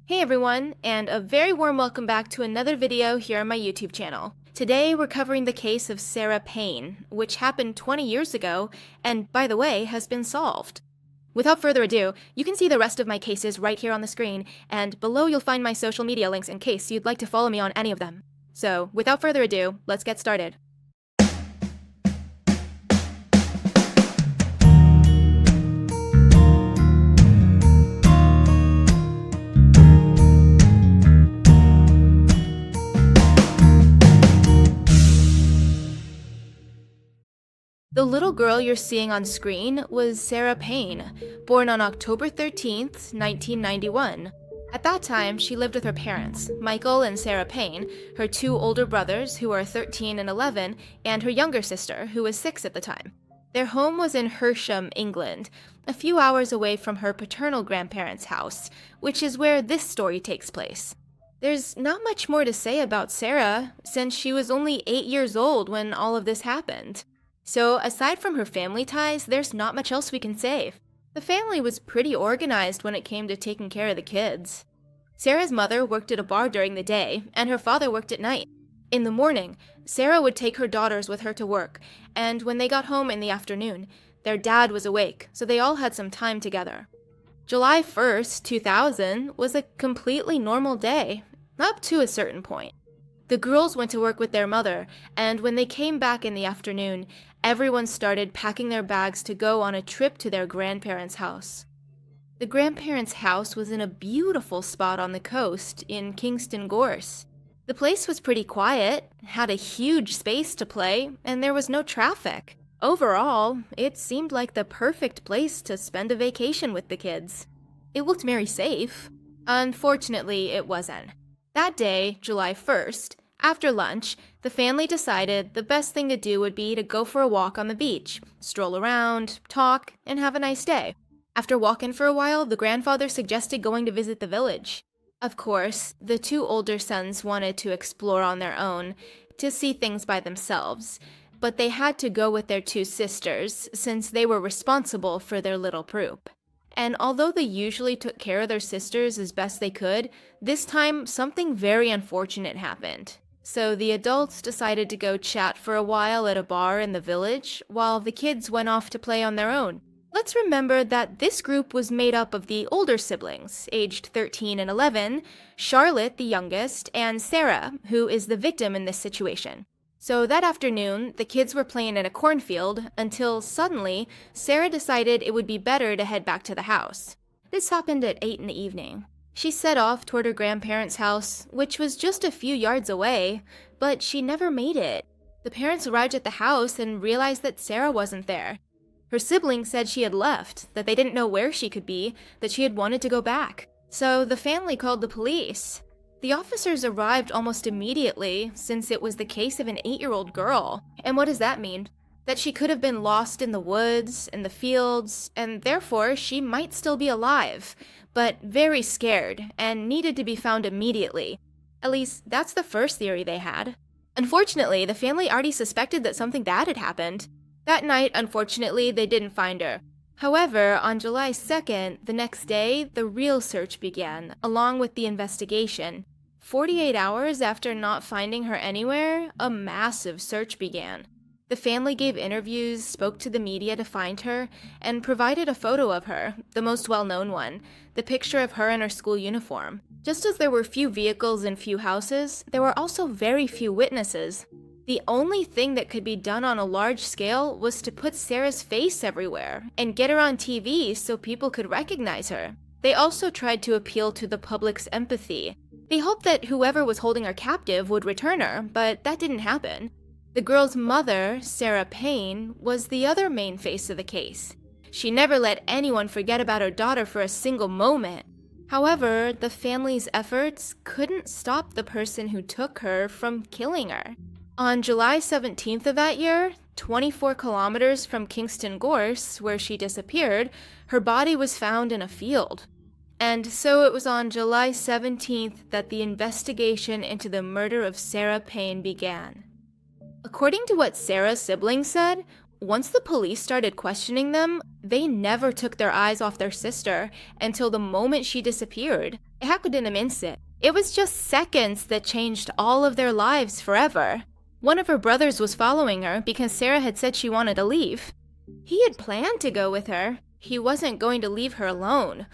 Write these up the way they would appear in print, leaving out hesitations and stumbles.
Hey everyone, and a very warm welcome back to another video here on my YouTube channel. Today we're covering the case of Sarah Payne, which happened 20 years ago, and by the way, has been solved. Without further ado, you can see the rest of my cases right here on the screen, and below you'll find my social media links in case you'd like to follow me on any of them. So, without further ado, let's get started. The little girl you're seeing on screen was Sarah Payne, born on October 13th, 1991. At that time, she lived with her parents, Michael and Sarah Payne, her two older brothers, who are 13 and 11, and her younger sister, who was 6 at the time. Their home was in Hersham, England, a few hours away from her paternal grandparents' house, which is where this story takes place. There's not much more to say about Sarah, since she was only 8 years old when all of this happened. So, aside from her family ties, there's not much else we can say. The family was pretty organized when it came to taking care of the kids. Sarah's mother worked at a bar during the day, and her father worked at night. In the morning, Sarah would take her daughters with her to work, and when they got home in the afternoon, their dad was awake, so they all had some time together. July 1st, 2000 was a completely normal day, up to a certain point. The girls went to work with their mother, and when they came back in the afternoon, everyone started packing their bags to go on a trip to their grandparents' house. The grandparents' house was in a beautiful spot on the coast in Kingston Gorse. The place was pretty quiet, had a huge space to play, and there was no traffic. Overall, it seemed like the perfect place to spend a vacation with the kids. It looked very safe. Unfortunately, it wasn't. That day, July 1st, after lunch, the family decided the best thing to do would be to go for a walk on the beach, stroll around, talk, and have a nice day. After walking for a while, the grandfather suggested going to visit the village. Of course, the two older sons wanted to explore on their own, to see things by themselves, but they had to go with their two sisters since they were responsible for their little Proop. And although they usually took care of their sisters as best they could, this time something very unfortunate happened. So the adults decided to go chat for a while at a bar in the village, while the kids went off to play on their own. Let's remember that this group was made up of the older siblings, aged 13 and 11, Charlotte, the youngest, and Sarah, who is the victim in this situation. So that afternoon, the kids were playing in a cornfield until suddenly, Sarah decided it would be better to head back to the house. This happened at 8 in the evening. She set off toward her grandparents' house, which was just a few yards away, but she never made it. The parents arrived at the house and realized that Sarah wasn't there. Her siblings said she had left, that they didn't know where she could be, that she had wanted to go back. So the family called the police. The officers arrived almost immediately, since it was the case of an 8-year-old girl. And what does that mean? That she could have been lost in the woods, in the fields, and therefore she might still be alive, but very scared, and needed to be found immediately. At least, that's the first theory they had. Unfortunately, the family already suspected that something bad had happened. That night, unfortunately, they didn't find her. However, on July 2nd, the next day, the real search began, along with the investigation. 48 hours after not finding her anywhere, a massive search began. The family gave interviews, spoke to the media to find her, and provided a photo of her, the most well-known one, the picture of her in her school uniform. Just as there were few vehicles and few houses, there were also very few witnesses. The only thing that could be done on a large scale was to put Sarah's face everywhere and get her on TV so people could recognize her. They also tried to appeal to the public's empathy. They hoped that whoever was holding her captive would return her, but that didn't happen. The girl's mother, Sarah Payne, was the other main face of the case. She never let anyone forget about her daughter for a single moment. However, the family's efforts couldn't stop the person who took her from killing her. On July 17th of that year, 24 kilometers from Kingston Gorse, where she disappeared, her body was found in a field. And so it was on July 17th that the investigation into the murder of Sarah Payne began. According to what Sarah's siblings said, once the police started questioning them, they never took their eyes off their sister until the moment she disappeared. It happened in an instant. It was just seconds that changed all of their lives forever. One of her brothers was following her because Sarah had said she wanted to leave. He had planned to go with her. He wasn't going to leave her alone.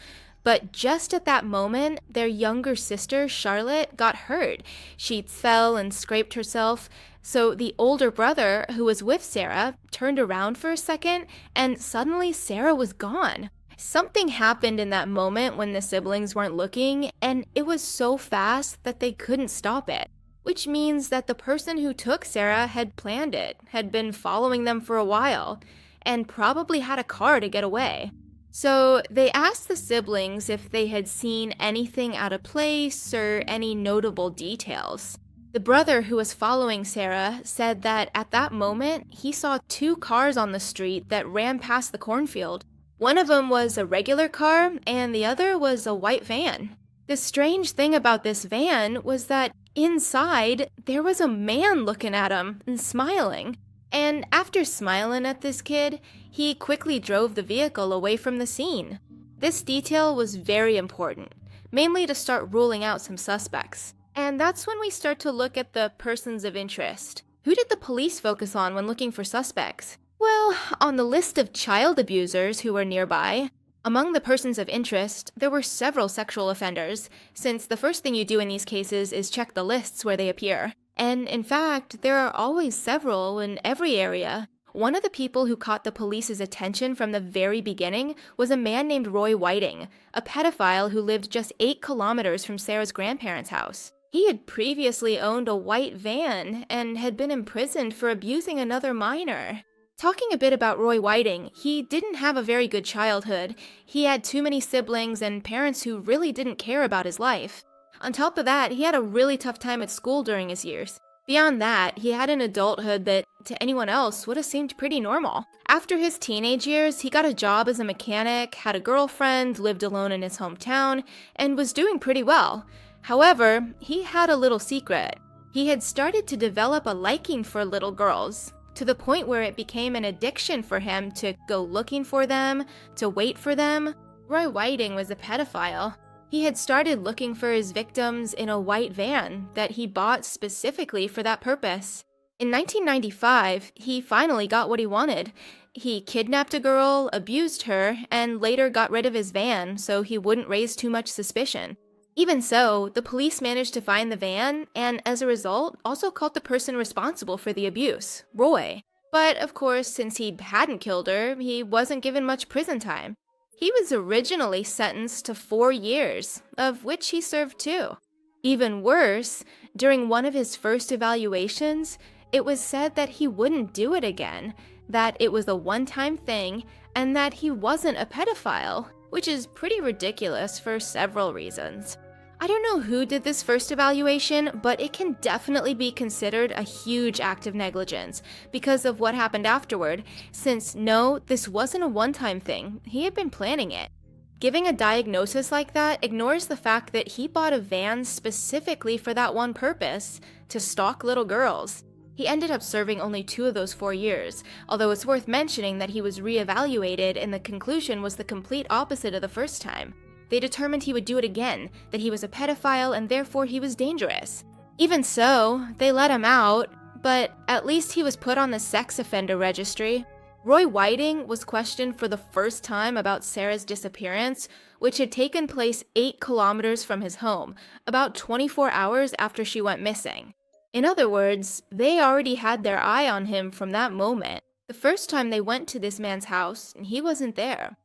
But just at that moment, their younger sister, Charlotte, got hurt. She fell and scraped herself. So the older brother, who was with Sarah, turned around for a second, and suddenly Sarah was gone. Something happened in that moment when the siblings weren't looking, and it was so fast that they couldn't stop it. Which means that the person who took Sarah had planned it, had been following them for a while, and probably had a car to get away. So they asked the siblings if they had seen anything out of place or any notable details. The brother who was following Sarah said that at that moment, he saw 2 cars on the street that ran past the cornfield. One of them was a regular car, and the other was a white van. The strange thing about this van was that inside, there was a man looking at him and smiling. And after smiling at this kid, he quickly drove the vehicle away from the scene. This detail was very important, mainly to start ruling out some suspects. And that's when we start to look at the persons of interest. Who did the police focus on when looking for suspects? Well, on the list of child abusers who were nearby, among the persons of interest, there were several sexual offenders, since the first thing you do in these cases is check the lists where they appear. And in fact, there are always several in every area. One of the people who caught the police's attention from the very beginning was a man named Roy Whiting, a pedophile who lived just 8 kilometers from Sarah's grandparents' house. He had previously owned a white van and had been imprisoned for abusing another minor. Talking a bit about Roy Whiting, he didn't have a very good childhood. He had too many siblings and parents who really didn't care about his life. On top of that, he had a really tough time at school during his years. Beyond that, he had an adulthood that, to anyone else, would have seemed pretty normal. After his teenage years, he got a job as a mechanic, had a girlfriend, lived alone in his hometown, and was doing pretty well. However, he had a little secret. He had started to develop a liking for little girls, to the point where it became an addiction for him to go looking for them, to wait for them. Roy Whiting was a pedophile. He had started looking for his victims in a white van that he bought specifically for that purpose. In 1995, he finally got what he wanted. He kidnapped a girl, abused her, and later got rid of his van so he wouldn't raise too much suspicion. Even so, the police managed to find the van, and as a result, also caught the person responsible for the abuse, Roy. But of course, since he hadn't killed her, he wasn't given much prison time. He was originally sentenced to 4 years, of which he served 2. Even worse, during one of his first evaluations, it was said that he wouldn't do it again, that it was a one-time thing, and that he wasn't a pedophile, which is pretty ridiculous for several reasons. I don't know who did this first evaluation, but it can definitely be considered a huge act of negligence because of what happened afterward, since no, this wasn't a one-time thing, he had been planning it. Giving a diagnosis like that ignores the fact that he bought a van specifically for that one purpose, to stalk little girls. He ended up serving only 2 of those 4 years, although it's worth mentioning that he was reevaluated and the conclusion was the complete opposite of the first time. They determined he would do it again, that he was a pedophile and therefore he was dangerous. Even so, they let him out, but at least he was put on the sex offender registry. Roy Whiting was questioned for the first time about Sarah's disappearance, which had taken place 8 kilometers from his home, about 24 hours after she went missing. In other words, they already had their eye on him from that moment. The first time they went to this man's house, he wasn't there.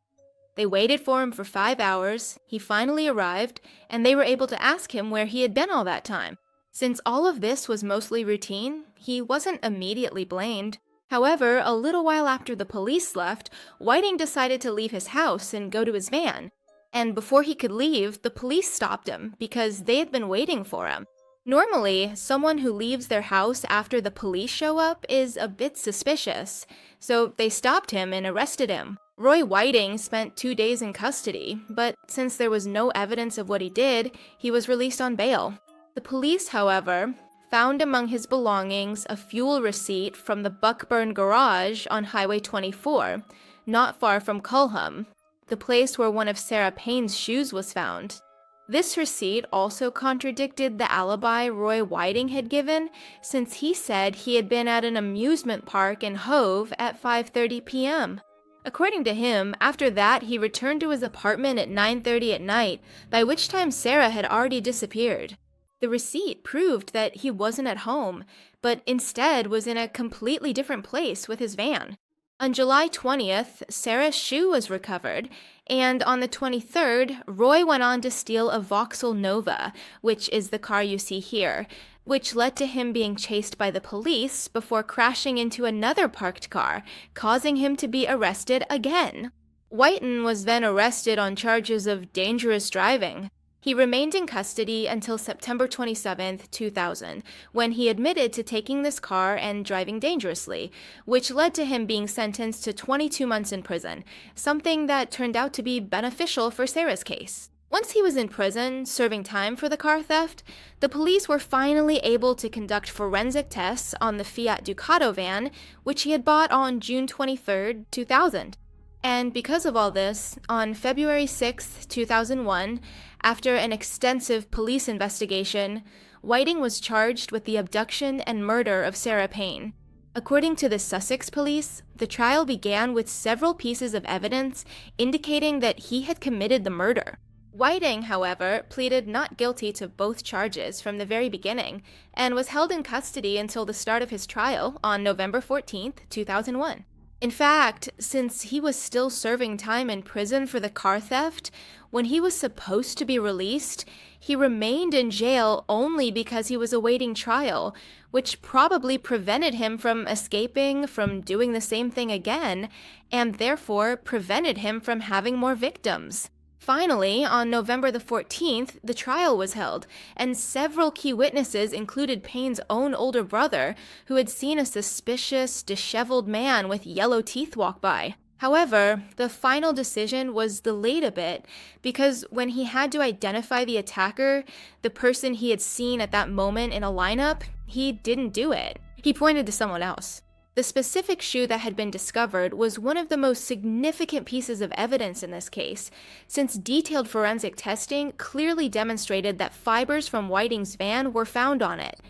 They waited for him for 5 hours, he finally arrived, and they were able to ask him where he had been all that time. Since all of this was mostly routine, he wasn't immediately blamed. However, a little while after the police left, Whiting decided to leave his house and go to his van. And before he could leave, the police stopped him because they had been waiting for him. Normally, someone who leaves their house after the police show up is a bit suspicious, so they stopped him and arrested him. Roy Whiting spent 2 days in custody, but since there was no evidence of what he did, he was released on bail. The police, however, found among his belongings a fuel receipt from the Buckburn Garage on Highway 24, not far from Culham, the place where one of Sarah Payne's shoes was found. This receipt also contradicted the alibi Roy Whiting had given, since he said he had been at an amusement park in Hove at 5:30 p.m. According to him, after that he returned to his apartment at 9:30 at night, by which time Sarah had already disappeared. The receipt proved that he wasn't at home, but instead was in a completely different place with his van. On July 20th, Sarah's shoe was recovered, and on the 23rd, Roy went on to steal a Vauxhall Nova, which is the car you see here, which led to him being chased by the police before crashing into another parked car, causing him to be arrested again. Whiten was then arrested on charges of dangerous driving. He remained in custody until September 27, 2000, when he admitted to taking this car and driving dangerously, which led to him being sentenced to 22 months in prison, something that turned out to be beneficial for Sarah's case. Once he was in prison, serving time for the car theft, the police were finally able to conduct forensic tests on the Fiat Ducato van, which he had bought on June 23, 2000. And because of all this, on February 6, 2001, after an extensive police investigation, Whiting was charged with the abduction and murder of Sarah Payne. According to the Sussex police, the trial began with several pieces of evidence indicating that he had committed the murder. Whiting, however, pleaded not guilty to both charges from the very beginning and was held in custody until the start of his trial on November 14, 2001. In fact, since he was still serving time in prison for the car theft, when he was supposed to be released, he remained in jail only because he was awaiting trial, which probably prevented him from escaping, from doing the same thing again, and therefore prevented him from having more victims. Finally, on November the 14th, the trial was held, and several key witnesses included Payne's own older brother, who had seen a suspicious, disheveled man with yellow teeth walk by. However, the final decision was delayed a bit because when he had to identify the attacker, the person he had seen at that moment in a lineup, he didn't do it. He pointed to someone else. The specific shoe that had been discovered was one of the most significant pieces of evidence in this case, since detailed forensic testing clearly demonstrated that fibers from Whiting's van were found on it.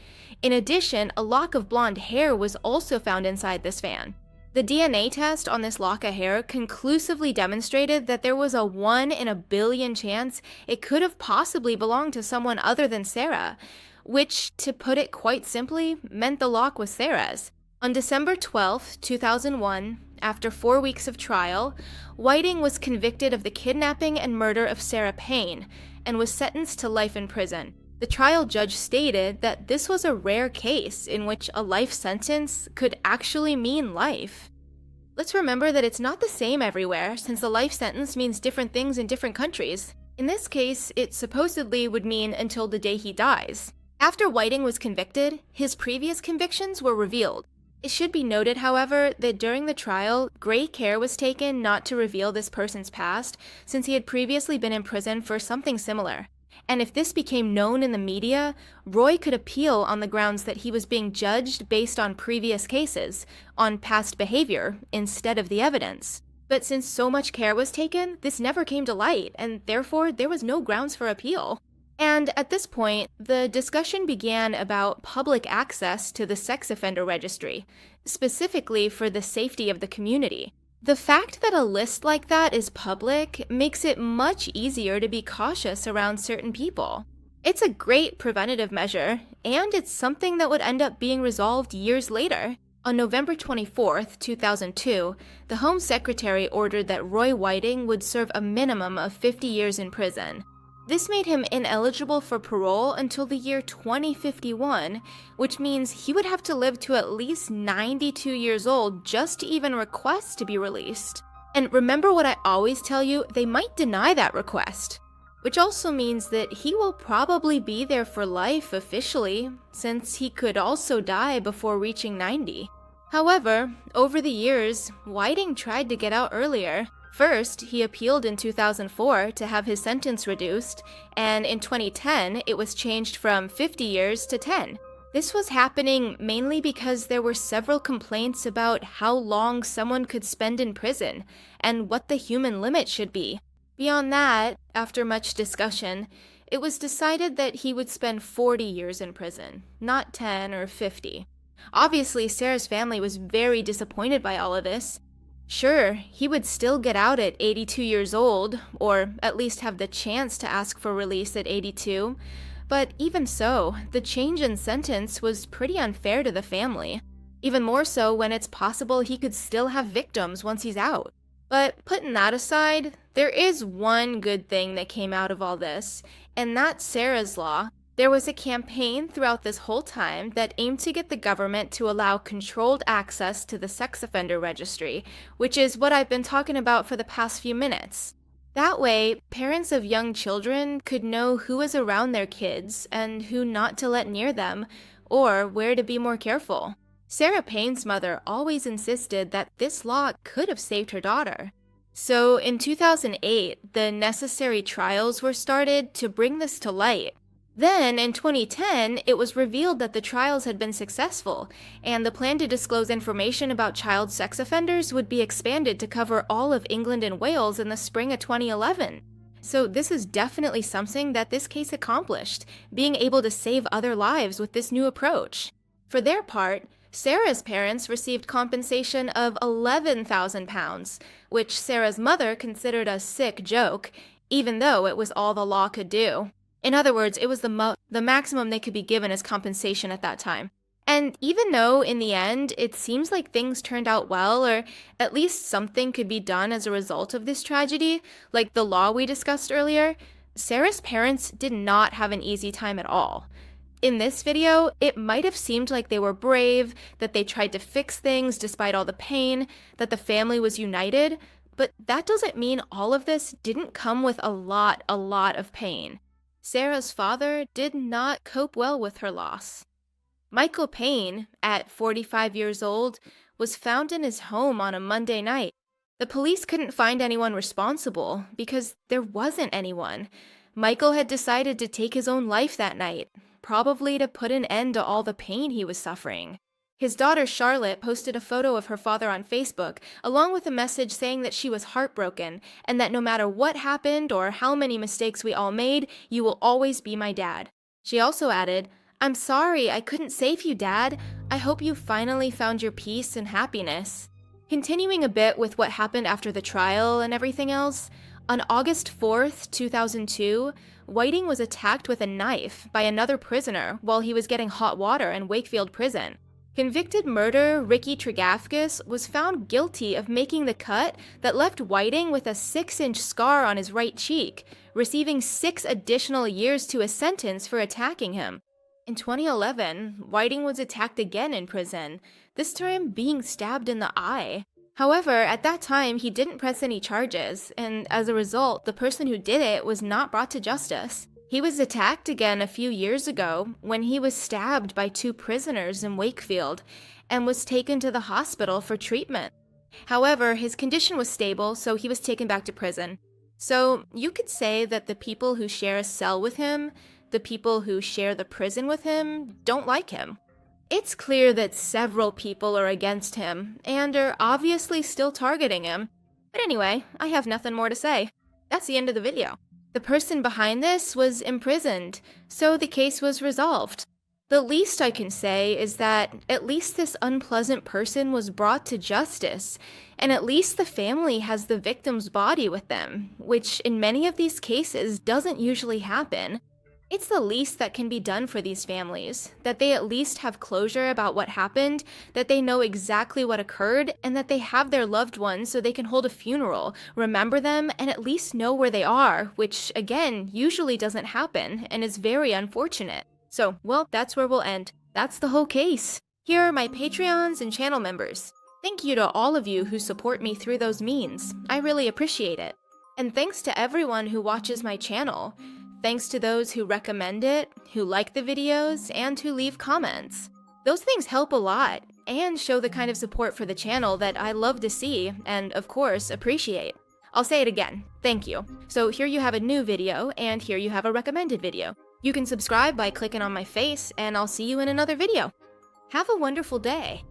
In addition, a lock of blonde hair was also found inside this van. The DNA test on this lock of hair conclusively demonstrated that there was a 1 in a billion chance it could have possibly belonged to someone other than Sarah, which, to put it quite simply, meant the lock was Sarah's. On December 12, 2001, after 4 weeks of trial, Whiting was convicted of the kidnapping and murder of Sarah Payne and was sentenced to life in prison. The trial judge stated that this was a rare case in which a life sentence could actually mean life. Let's remember that it's not the same everywhere, since a life sentence means different things in different countries. In this case, it supposedly would mean until the day he dies. After Whiting was convicted, his previous convictions were revealed. It should be noted, however, that during the trial, great care was taken not to reveal this person's past, since he had previously been in prison for something similar. And if this became known in the media, Roy could appeal on the grounds that he was being judged based on previous cases, on past behavior, instead of the evidence. But since so much care was taken, this never came to light, and therefore there was no grounds for appeal. And at this point, the discussion began about public access to the sex offender registry, specifically for the safety of the community. The fact that a list like that is public makes it much easier to be cautious around certain people. It's a great preventative measure, and it's something that would end up being resolved years later. On November 24, 2002, the Home Secretary ordered that Roy Whiting would serve a minimum of 50 years in prison. This made him ineligible for parole until the year 2051, which means he would have to live to at least 92 years old just to even request to be released. And remember what I always tell you, they might deny that request. Which also means that he will probably be there for life officially, since he could also die before reaching 90. However, over the years, Whiting tried to get out earlier. First, he appealed in 2004 to have his sentence reduced, and in 2010, it was changed from 50 years to 10. This was happening mainly because there were several complaints about how long someone could spend in prison, and what the human limit should be. Beyond that, after much discussion, it was decided that he would spend 40 years in prison, not 10 or 50. Obviously, Sarah's family was very disappointed by all of this. Sure, he would still get out at 82 years old, or at least have the chance to ask for release at 82, but even so, the change in sentence was pretty unfair to the family. Even more so when it's possible he could still have victims once he's out. But putting that aside, there is one good thing that came out of all this, and that's Sarah's law. There was a campaign throughout this whole time that aimed to get the government to allow controlled access to the sex offender registry, which is what I've been talking about for the past few minutes. That way, parents of young children could know who is around their kids and who not to let near them, or where to be more careful. Sarah Payne's mother always insisted that this law could have saved her daughter. So in 2008, the necessary trials were started to bring this to light. Then, in 2010, it was revealed that the trials had been successful, and the plan to disclose information about child sex offenders would be expanded to cover all of England and Wales in the spring of 2011. So this is definitely something that this case accomplished, being able to save other lives with this new approach. For their part, Sarah's parents received compensation of £11,000, which Sarah's mother considered a sick joke, even though it was all the law could do. In other words, it was the maximum they could be given as compensation at that time. And even though, in the end, it seems like things turned out well, or at least something could be done as a result of this tragedy, like the law we discussed earlier, Sarah's parents did not have an easy time at all. In this video, it might have seemed like they were brave, that they tried to fix things despite all the pain, that the family was united, but that doesn't mean all of this didn't come with a lot of pain. Sarah's father did not cope well with her loss. Michael Payne, at 45 years old, was found in his home on a Monday night. The police couldn't find anyone responsible because there wasn't anyone. Michael had decided to take his own life that night, probably to put an end to all the pain he was suffering. His daughter Charlotte posted a photo of her father on Facebook, along with a message saying that she was heartbroken, and that no matter what happened or how many mistakes we all made, you will always be my dad. She also added, "I'm sorry I couldn't save you, Dad. I hope you finally found your peace and happiness." Continuing a bit with what happened after the trial and everything else, on August 4th, 2002, Whiting was attacked with a knife by another prisoner while he was getting hot water in Wakefield Prison. Convicted murderer Ricky Tragically was found guilty of making the cut that left Whiting with a 6-inch scar on his right cheek, receiving 6 additional years to his sentence for attacking him. In 2011, Whiting was attacked again in prison, this time being stabbed in the eye. However, at that time, he didn't press any charges, and as a result, the person who did it was not brought to justice. He was attacked again a few years ago when he was stabbed by 2 prisoners in Wakefield and was taken to the hospital for treatment. However, his condition was stable, so he was taken back to prison. So you could say that the people who share a cell with him, the people who share the prison with him, don't like him. It's clear that several people are against him and are obviously still targeting him. But anyway, I have nothing more to say. That's the end of the video. The person behind this was imprisoned, so the case was resolved. The least I can say is that at least this unpleasant person was brought to justice, and at least the family has the victim's body with them, which in many of these cases doesn't usually happen. It's the least that can be done for these families, that they at least have closure about what happened, that they know exactly what occurred, and that they have their loved ones so they can hold a funeral, remember them, and at least know where they are, which, again, usually doesn't happen and is very unfortunate. So, well, that's where we'll end. That's the whole case. Here are my Patreons and channel members. Thank you to all of you who support me through those means. I really appreciate it. And thanks to everyone who watches my channel. Thanks to those who recommend it, who like the videos, and who leave comments. Those things help a lot, and show the kind of support for the channel that I love to see, and of course, appreciate. I'll say it again, thank you. So here you have a new video, and here you have a recommended video. You can subscribe by clicking on my face, and I'll see you in another video. Have a wonderful day.